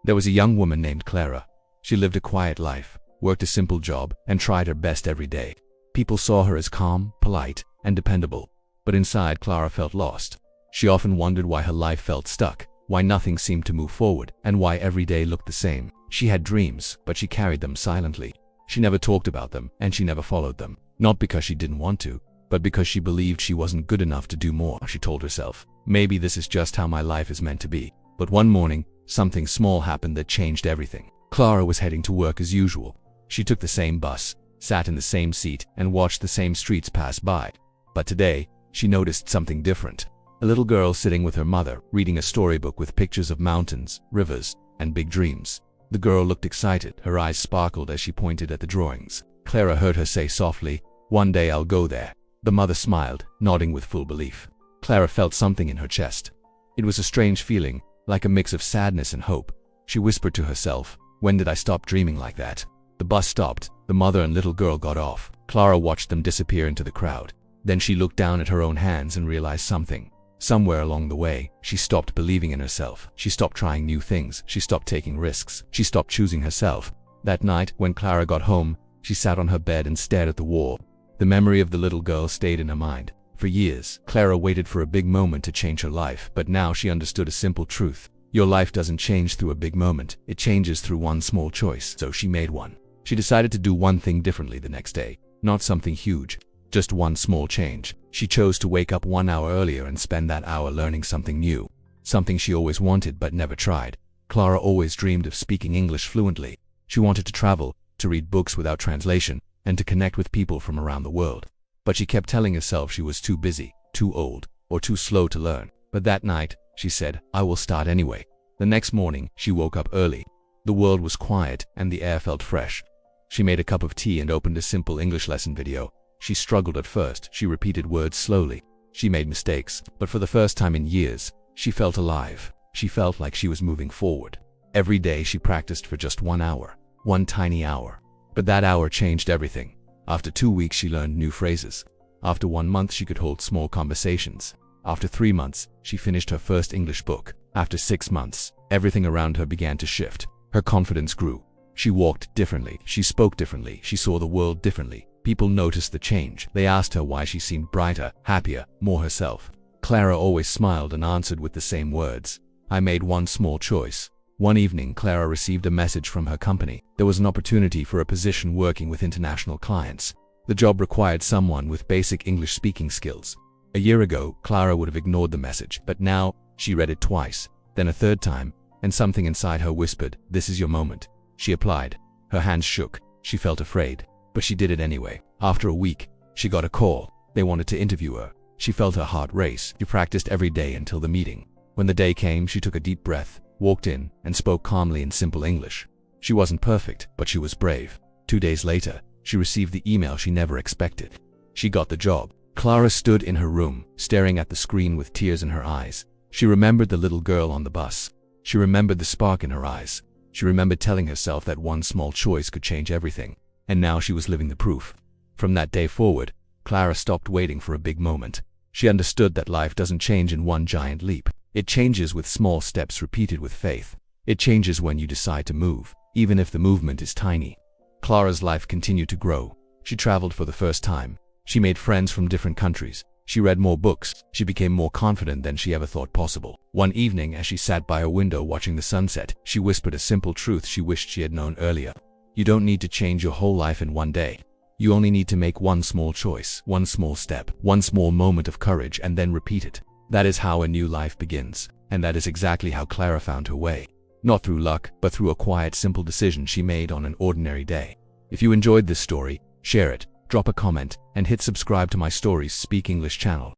There was a young woman named Clara. She lived a quiet life, worked a simple job, and tried her best every day. People saw her as calm, polite, and dependable. But inside, Clara felt lost. She often wondered why her life felt stuck, why nothing seemed to move forward, and why every day looked the same. She had dreams, but she carried them silently. She never talked about them, and she never followed them. Not because she didn't want to, but because she believed she wasn't good enough to do more. She told herself, maybe this is just how my life is meant to be. But one morning, something small happened that changed everything. Clara was heading to work as usual. She took the same bus, sat in the same seat, and watched the same streets pass by. But today, she noticed something different. A little girl sitting with her mother, reading a storybook with pictures of mountains, rivers, and big dreams. The girl looked excited. Her eyes sparkled as she pointed at the drawings. Clara heard her say softly, "One day I'll go there." The mother smiled, nodding with full belief. Clara felt something in her chest. It was a strange feeling, like a mix of sadness and hope. She whispered to herself, "When did I stop dreaming like that?" The bus stopped. The mother and little girl got off. Clara watched them disappear into the crowd. Then she looked down at her own hands and realized something. Somewhere along the way, she stopped believing in herself. She stopped trying new things. She stopped taking risks. She stopped choosing herself. That night, when Clara got home, she sat on her bed and stared at the wall. The memory of the little girl stayed in her mind. For years, Clara waited for a big moment to change her life, but now she understood a simple truth. Your life doesn't change through a big moment. It changes through one small choice. So she made one. She decided to do one thing differently the next day. Not something huge, just one small change. She chose to wake up 1 hour earlier and spend that hour learning something new. Something she always wanted but never tried. Clara always dreamed of speaking English fluently. She wanted to travel, to read books without translation, and to connect with people from around the world. But she kept telling herself she was too busy, too old, or too slow to learn. But that night, she said, "I will start anyway." The next morning, she woke up early. The world was quiet and the air felt fresh. She made a cup of tea and opened a simple English lesson video. She struggled at first. She repeated words slowly. She made mistakes, but for the first time in years, she felt alive. She felt like she was moving forward. Every day she practiced for just 1 hour. One tiny hour. But that hour changed everything. After 2 weeks she learned new phrases. After 1 month she could hold small conversations. After 3 months, she finished her first English book. After 6 months, everything around her began to shift. Her confidence grew. She walked differently. She spoke differently. She saw the world differently. People noticed the change. They asked her why she seemed brighter, happier, more herself. Clara always smiled and answered with the same words. "I made one small choice." One evening, Clara received a message from her company. There was an opportunity for a position working with international clients. The job required someone with basic English speaking skills. A year ago, Clara would have ignored the message, but now she read it twice, then a third time, and something inside her whispered, "This is your moment." She applied. Her hands shook. She felt afraid, but she did it anyway. After a week, she got a call. They wanted to interview her. She felt her heart race. She practiced every day until the meeting. When the day came, she took a deep breath, walked in, and spoke calmly in simple English. She wasn't perfect, but she was brave. 2 days later, she received the email she never expected. She got the job. Clara stood in her room, staring at the screen with tears in her eyes. She remembered the little girl on the bus. She remembered the spark in her eyes. She remembered telling herself that one small choice could change everything. And now she was living the proof. From that day forward, Clara stopped waiting for a big moment. She understood that life doesn't change in one giant leap. It changes with small steps repeated with faith. It changes when you decide to move, even if the movement is tiny. Clara's life continued to grow. She traveled for the first time. She made friends from different countries. She read more books. She became more confident than she ever thought possible. One evening, as she sat by her window watching the sunset, she whispered a simple truth she wished she had known earlier. You don't need to change your whole life in one day. You only need to make one small choice, one small step, one small moment of courage, and then repeat it. That is how a new life begins. And that is exactly how Clara found her way. Not through luck, but through a quiet, simple decision she made on an ordinary day. If you enjoyed this story, share it, drop a comment, and hit subscribe to my StoriesSpeak English channel.